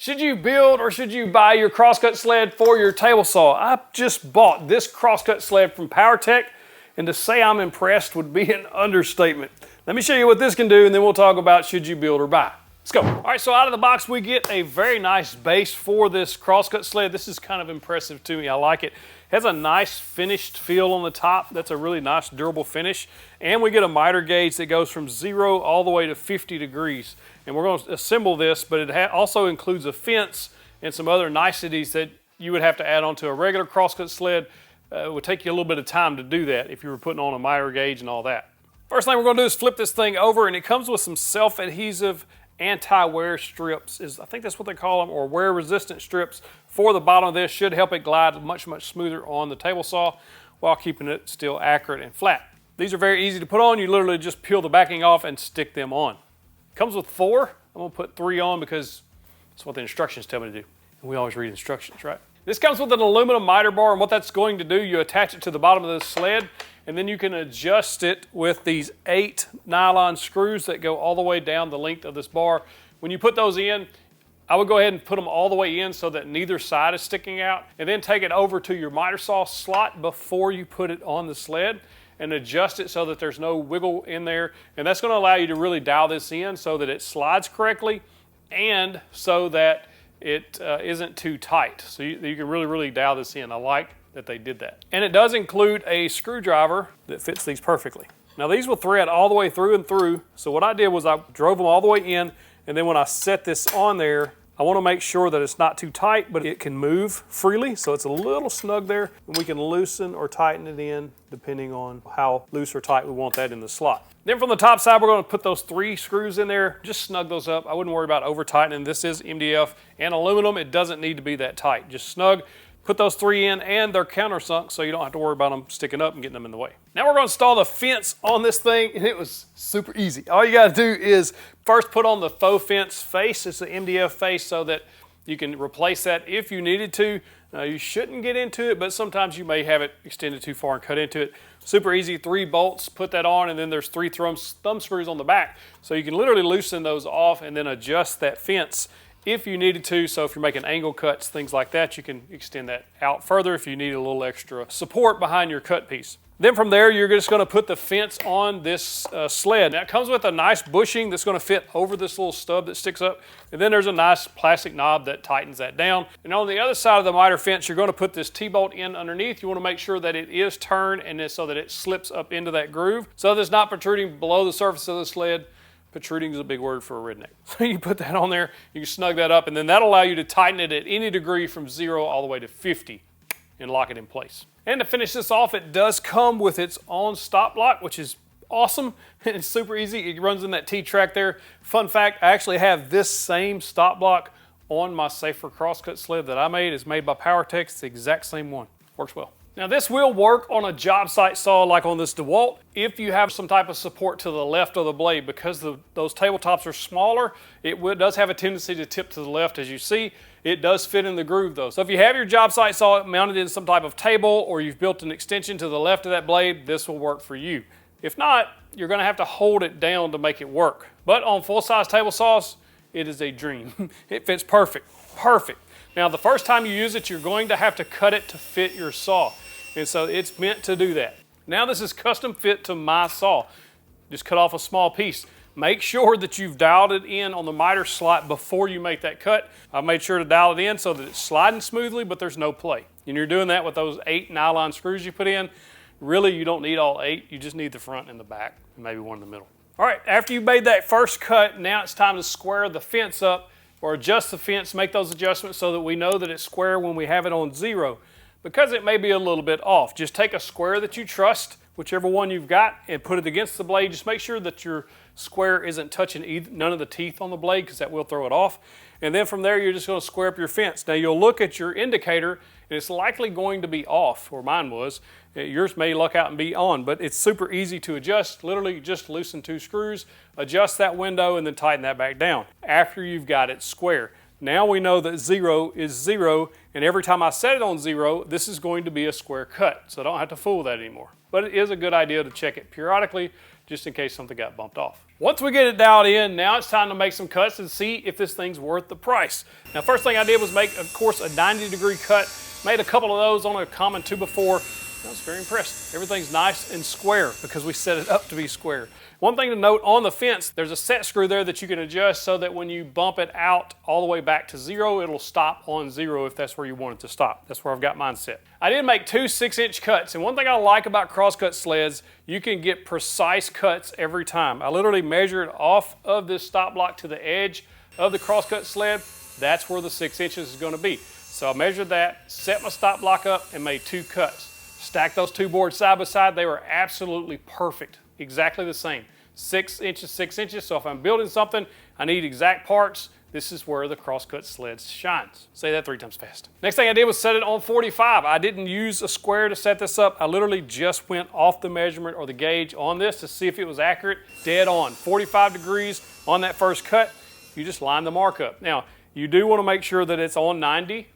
Should you build or should you buy your crosscut sled for your table saw? I just bought this crosscut sled from PowerTec, and to say I'm impressed would be an understatement. Let me show you what this can do, and then we'll talk about should you build or buy. Let's go. All right, so out of the box we get a very nice base for this crosscut sled. This is kind of impressive to me. I like it. It has a nice finished feel on the top. That's a really nice durable finish. And we get a miter gauge that goes from 0 all the way to 50 degrees. And we're going to assemble this, but it also includes a fence and some other niceties that you would have to add onto a regular crosscut sled. It would take you a little bit of time to do that if you were putting on a miter gauge and all that. First thing we're going to do is flip this thing over, and it comes with some self-adhesive anti-wear strips, I think that's what they call them, or wear resistant strips for the bottom of this. Should help it glide much smoother on the table saw while keeping it still accurate and flat. These are very easy to put on. You literally just peel the backing off and stick them on. Comes with 4. I'm going to put 3 on because that's what the instructions tell me to do. And we always read instructions, right? This comes with an aluminum miter bar, and what that's going to do, you attach it to the bottom of the sled, and then you can adjust it with these 8 nylon screws that go all the way down the length of this bar. When you put those in, I would go ahead and put them all the way in so that neither side is sticking out, and then take it over to your miter saw slot before you put it on the sled and adjust it so that there's no wiggle in there. And that's going to allow you to really dial this in so that it slides correctly and so that it isn't too tight. So you can really dial this in. I like that they did that. And it does include a screwdriver that fits these perfectly. Now these will thread all the way through and through. So what I did was I drove them all the way in, and then when I set this on there, I want to make sure that it's not too tight, but it can move freely. So it's a little snug there, and we can loosen or tighten it in depending on how loose or tight we want that in the slot. Then from the top side, we're going to put those 3 screws in there. Just snug those up. I wouldn't worry about over tightening. This is MDF and aluminum. It doesn't need to be that tight. Just snug. Put those 3 in, and they're countersunk, so you don't have to worry about them sticking up and getting them in the way. Now we're going to install the fence on this thing, and it was super easy. All you got to do is first put on the faux fence face. It's the MDF face so that you can replace that if you needed to. You shouldn't get into it, but sometimes you may have it extended too far and cut into it. Super easy, 3 bolts, put that on, and then there's 3 thumb screws on the back. So you can literally loosen those off and then adjust that fence if you needed to. So if you're making angle cuts, things like that, you can extend that out further if you need a little extra support behind your cut piece. Then from there, you're just going to put the fence on this sled. Now it comes with a nice bushing that's going to fit over this little stub that sticks up. And then there's a nice plastic knob that tightens that down. And on the other side of the miter fence, you're going to put this T-bolt in underneath. You want to make sure that it is turned and so that it slips up into that groove so that it's not protruding below the surface of the sled. Protruding is a big word for a redneck. So you put that on there, you can snug that up, and then that'll allow you to tighten it at any degree from 0 all the way to 50 and lock it in place. And to finish this off, it does come with its own stop block, which is awesome. It's super easy. It runs in that T-track there. Fun fact, I actually have this same stop block on my Safer crosscut sled that I made. It's made by PowerTec. It's the exact same one. Works well. Now this will work on a job site saw like on this DeWalt if you have some type of support to the left of the blade, because those tabletops are smaller. It does have a tendency to tip to the left, as you see. It does fit in the groove though. So if you have your job site saw mounted in some type of table, or you've built an extension to the left of that blade, this will work for you. If not, you're going to have to hold it down to make it work. But on full-size table saws, it is a dream. It fits perfect. Perfect. Now the first time you use it, you're going to have to cut it to fit your saw. And so it's meant to do that. Now this is custom fit to my saw. Just cut off a small piece. Make sure that you've dialed it in on the miter slot before you make that cut. I made sure to dial it in so that it's sliding smoothly, but there's no play. And you're doing that with those 8 nylon screws you put in. Really, you don't need all 8. You just need the front and the back, and maybe one in the middle. All right, after you've made that first cut, now it's time to square the fence up or adjust the fence, make those adjustments so that we know that it's square when we have it on 0. Because it may be a little bit off. Just take a square that you trust, whichever one you've got, and put it against the blade. Just make sure that your square isn't touching none of the teeth on the blade, because that will throw it off. And then from there, you're just going to square up your fence. Now you'll look at your indicator, and it's likely going to be off, or mine was. Yours may luck out and be on, but it's super easy to adjust. Literally just loosen 2 screws, adjust that window, and then tighten that back down after you've got it square. Now we know that 0 is 0, and every time I set it on 0, this is going to be a square cut, so I don't have to fool with that anymore. But it is a good idea to check it periodically just in case something got bumped off. Once we get it dialed in, now it's time to make some cuts and see if this thing's worth the price. Now, first thing I did was make, of course, a 90-degree cut. Made a couple of those on a common 2x4. I was very impressed. Everything's nice and square because we set it up to be square. One thing to note on the fence, there's a set screw there that you can adjust so that when you bump it out all the way back to 0, it'll stop on 0 if that's where you want it to stop. That's where I've got mine set. I did make 2 6-inch cuts, and one thing I like about crosscut sleds, you can get precise cuts every time. I literally measured off of this stop block to the edge of the crosscut sled. That's where the 6 inches is going to be. So I measured that, set my stop block up, and made 2 cuts. Stacked those 2 boards side by side. They were absolutely perfect, exactly the same. 6 inches, 6 inches. So if I'm building something, I need exact parts. This is where the crosscut sled shines. Say that 3 times fast. Next thing I did was set it on 45. I didn't use a square to set this up. I literally just went off the measurement or the gauge on this to see if it was accurate. Dead on. 45 degrees on that first cut. You just line the mark up. Now, you do want to make sure that it's on 90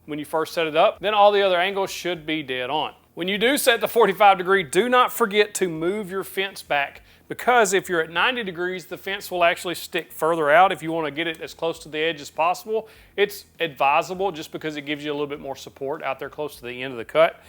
when you first set it up. Then all the other angles should be dead on. When you do set the 45 degree, do not forget to move your fence back, because if you're at 90 degrees, the fence will actually stick further out. If you want to get it as close to the edge as possible, it's advisable just because it gives you a little bit more support out there close to the end of the cut.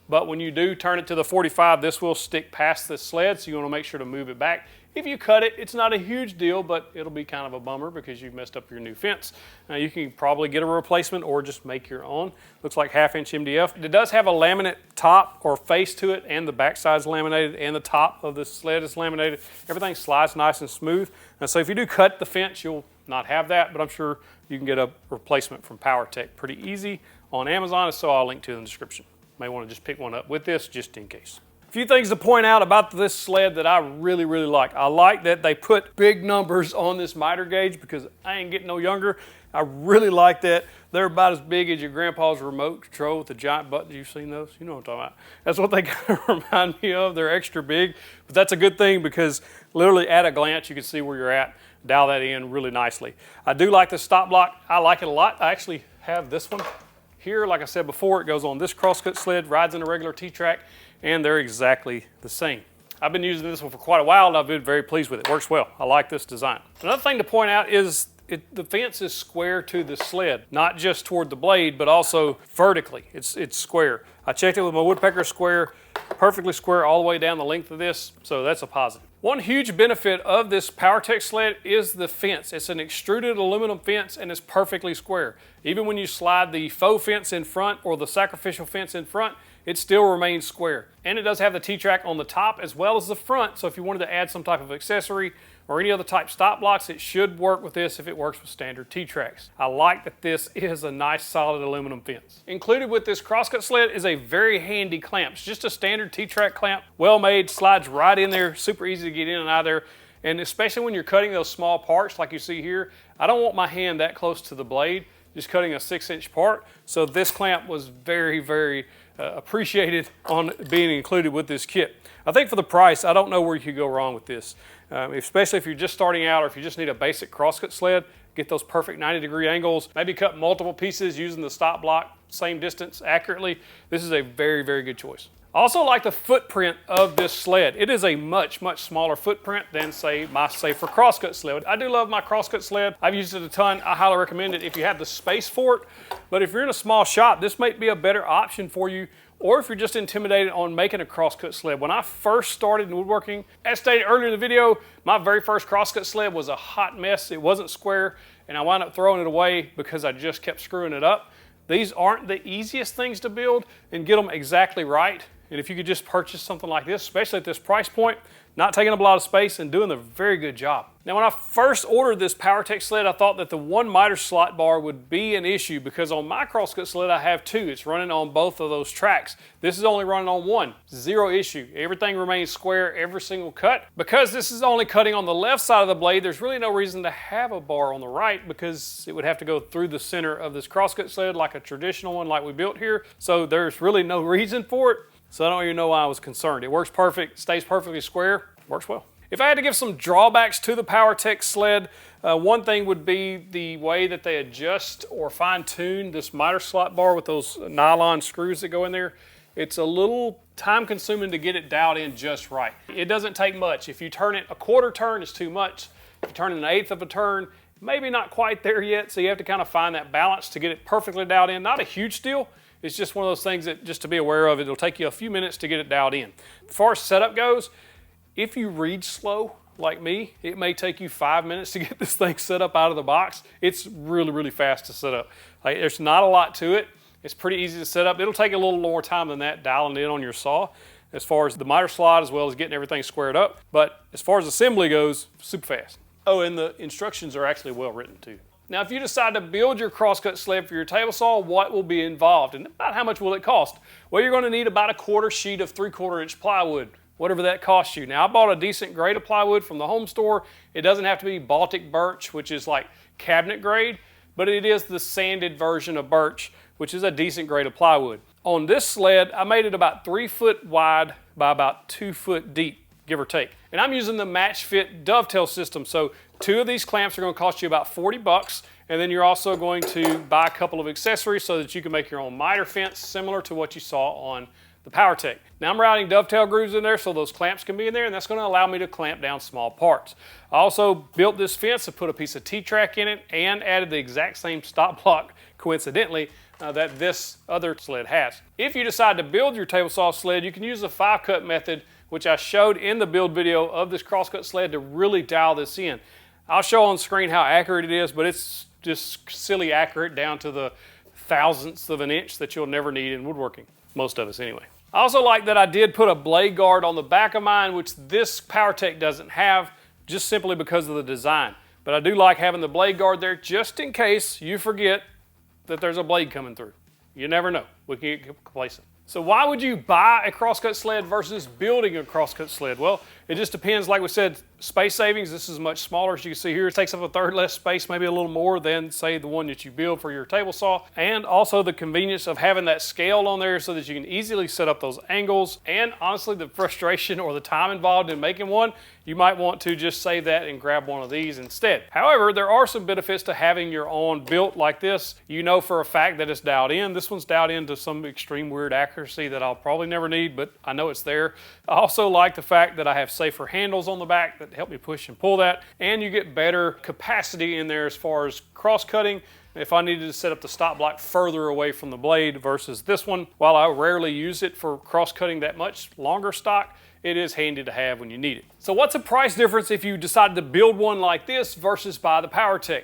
But when you do turn it to the 45, this will stick past the sled, so you want to make sure to move it back. If you cut it, it's not a huge deal, but it'll be kind of a bummer because you've messed up your new fence. Now, you can probably get a replacement or just make your own. Looks like 1/2-inch MDF. It does have a laminate top or face to it, and the backside's laminated, and the top of the sled is laminated. Everything slides nice and smooth. And so if you do cut the fence, you'll not have that, but I'm sure you can get a replacement from PowerTec pretty easy on Amazon, so I'll link to it in the description. May want to just pick one up with this just in case. A few things to point out about this sled that I really, really like. I like that they put big numbers on this miter gauge because I ain't getting no younger. I really like that. They're about as big as your grandpa's remote control with the giant buttons. You've seen those? You know what I'm talking about. That's what they kind of remind me of. They're extra big, but that's a good thing because literally at a glance you can see where you're at. Dial that in really nicely. I do like the stop block. I like it a lot. I actually have this one here. Like I said before, it goes on this crosscut sled, rides in a regular T-track, and they're exactly the same. I've been using this one for quite a while, and I've been very pleased with it. Works well. I like this design. Another thing to point out is the fence is square to the sled, not just toward the blade, but also vertically. It's square. I checked it with my woodpecker square, perfectly square all the way down the length of this, so that's a positive. One huge benefit of this PowerTec sled is the fence. It's an extruded aluminum fence and it's perfectly square. Even when you slide the faux fence in front or the sacrificial fence in front, it still remains square. And it does have the T-track on the top as well as the front, so if you wanted to add some type of accessory or any other type stop blocks, it should work with this if it works with standard T-tracks. I like that this is a nice solid aluminum fence. Included with this crosscut sled is a very handy clamp. It's just a standard T-track clamp, well made, slides right in there, super easy to get in and out of there. And especially when you're cutting those small parts like you see here, I don't want my hand that close to the blade, just cutting a 6-inch part. So this clamp was very, very appreciated on being included with this kit. I think for the price, I don't know where you could go wrong with this. Especially if you're just starting out or if you just need a basic crosscut sled, get those perfect 90-degree angles, maybe cut multiple pieces using the stop block, same distance accurately. This is a very, very good choice. I also like the footprint of this sled. It is a much, much smaller footprint than, say, my safer crosscut sled. I do love my crosscut sled. I've used it a ton. I highly recommend it if you have the space for it. But if you're in a small shop, this might be a better option for you, or if you're just intimidated on making a crosscut sled. When I first started in woodworking, as stated earlier in the video, my very first crosscut sled was a hot mess. It wasn't square, and I wound up throwing it away because I just kept screwing it up. These aren't the easiest things to build and get them exactly right. And if you could just purchase something like this, especially at this price point, not taking up a lot of space and doing a very good job. Now, when I first ordered this PowerTec sled, I thought that the 1 miter slot bar would be an issue because on my crosscut sled, I have 2. It's running on both of those tracks. This is only running on 1. 0 issue. Everything remains square every single cut. Because this is only cutting on the left side of the blade, there's really no reason to have a bar on the right because it would have to go through the center of this crosscut sled like a traditional one like we built here. So there's really no reason for it. So I don't even know why I was concerned. It works perfect, stays perfectly square, works well. If I had to give some drawbacks to the PowerTec sled, one thing would be the way that they adjust or fine tune this miter slot bar with those nylon screws that go in there. It's a little time consuming to get it dialed in just right. It doesn't take much. If you turn it a quarter turn, it's too much. If you turn it an eighth of a turn, maybe not quite there yet, so you have to kind of find that balance to get it perfectly dialed in. Not a huge deal. It's just one of those things that, just to be aware of, it'll take you a few minutes to get it dialed in. As far as setup goes, if you read slow, like me, it may take you 5 minutes to get this thing set up out of the box. It's really, really fast to set up. Like, there's not a lot to it. It's pretty easy to set up. It'll take a little more time than that dialing in on your saw, as far as the miter slot as well as getting everything squared up. But as far as assembly goes, super fast. Oh, and the instructions are actually well written too. Now, if you decide to build your crosscut sled for your table saw, what will be involved and about how much will it cost? Well, you're going to need about a quarter sheet of 3/4 inch plywood, whatever that costs you. Now, I bought a decent grade of plywood from the home store. It doesn't have to be Baltic birch, which is like cabinet grade, but it is the sanded version of birch, which is a decent grade of plywood. On this sled, I made it about 3 foot wide by about 2 foot deep, give or take. And I'm using the match fit dovetail system. So 2 of these clamps are going to cost you about 40 bucks. And then you're also going to buy a couple of accessories so that you can make your own miter fence, similar to what you saw on the PowerTec. Now I'm routing dovetail grooves in there so those clamps can be in there, and that's going to allow me to clamp down small parts. I also built this fence and put a piece of T-track in it and added the exact same stop block, coincidentally, that this other sled has. If you decide to build your table saw sled, you can use the 5-cut method, which I showed in the build video of this crosscut sled, to really dial this in. I'll show on screen how accurate it is, but it's just silly accurate down to the thousandths of an inch that you'll never need in woodworking. Most of us anyway. I also like that I did put a blade guard on the back of mine, which this PowerTec doesn't have, just simply because of the design. But I do like having the blade guard there just in case you forget that there's a blade coming through. You never know. We can get complacent. So why would you buy a crosscut sled versus building a crosscut sled? Well, it just depends. Like we said, space savings. This is much smaller. As you can see here, it takes up a third less space, maybe a little more than, say, the one that you build for your table saw. And also the convenience of having that scale on there so that you can easily set up those angles. And honestly, the frustration or the time involved in making one, you might want to just save that and grab one of these instead. However, there are some benefits to having your own built like this. You know for a fact that it's dialed in. This one's dialed in to some extreme weird accuracy that I'll probably never need, but I know it's there. I also like the fact that I have safer handles on the back that help me push and pull that, and you get better capacity in there as far as cross cutting. If I needed to set up the stop block further away from the blade versus this one, while I rarely use it for cross cutting that much longer stock, it is handy to have when you need it. So what's the price difference if you decide to build one like this versus buy the PowerTec?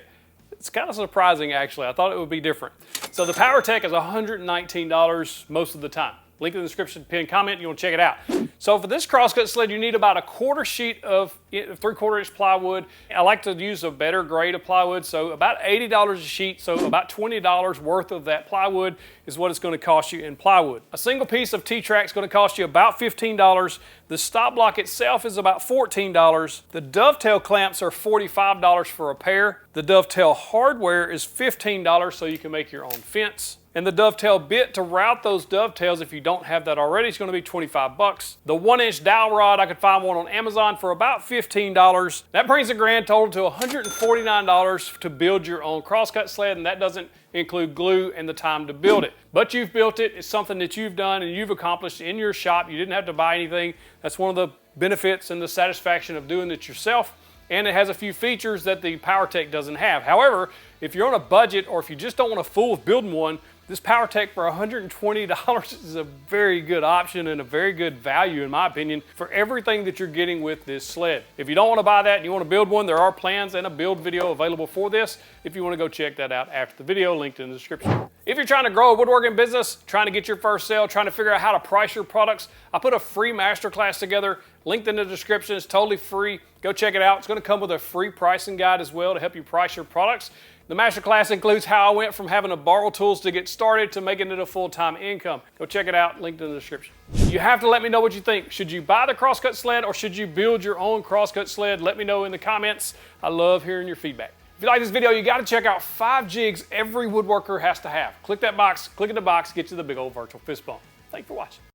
It's kind of surprising, actually. I thought it would be different. So the PowerTec is $119 most of the time. Link in the description, pinned comment, you want to check it out. So for this crosscut sled, you need about a quarter sheet of 3/4 inch plywood. I like to use a better grade of plywood, so about $80 a sheet, so about $20 worth of that plywood is what it's going to cost you in plywood. A single piece of T-track is going to cost you about $15. The stop block itself is about $14. The dovetail clamps are $45 for a pair. The dovetail hardware is $15, so you can make your own fence. And the dovetail bit to route those dovetails, if you don't have that already, is going to be 25 bucks. The 1-inch dowel rod, I could find one on Amazon for about $15. That brings the grand total to $149 to build your own crosscut sled, and that doesn't include glue and the time to build it. But you've built it. It's something that you've done and you've accomplished in your shop. You didn't have to buy anything. That's one of the benefits and the satisfaction of doing it yourself. And it has a few features that the PowerTec doesn't have. However, if you're on a budget or if you just don't want to fool with building one, this PowerTec for $120 is a very good option and a very good value, in my opinion, for everything that you're getting with this sled. If you don't want to buy that and you want to build one, there are plans and a build video available for this. If you want to go check that out after the video, linked in the description. If you're trying to grow a woodworking business, trying to get your first sale, trying to figure out how to price your products, I put a free masterclass together, linked in the description. It's totally free. Go check it out. It's going to come with a free pricing guide as well to help you price your products. The masterclass includes how I went from having to borrow tools to get started to making it a full-time income. Go check it out, linked in the description. You have to let me know what you think. Should you buy the crosscut sled or should you build your own crosscut sled? Let me know in the comments. I love hearing your feedback. If you like this video, you got to check out 5 jigs every woodworker has to have. Click that box, click in the box, get you the big old virtual fist bump. Thanks for watching.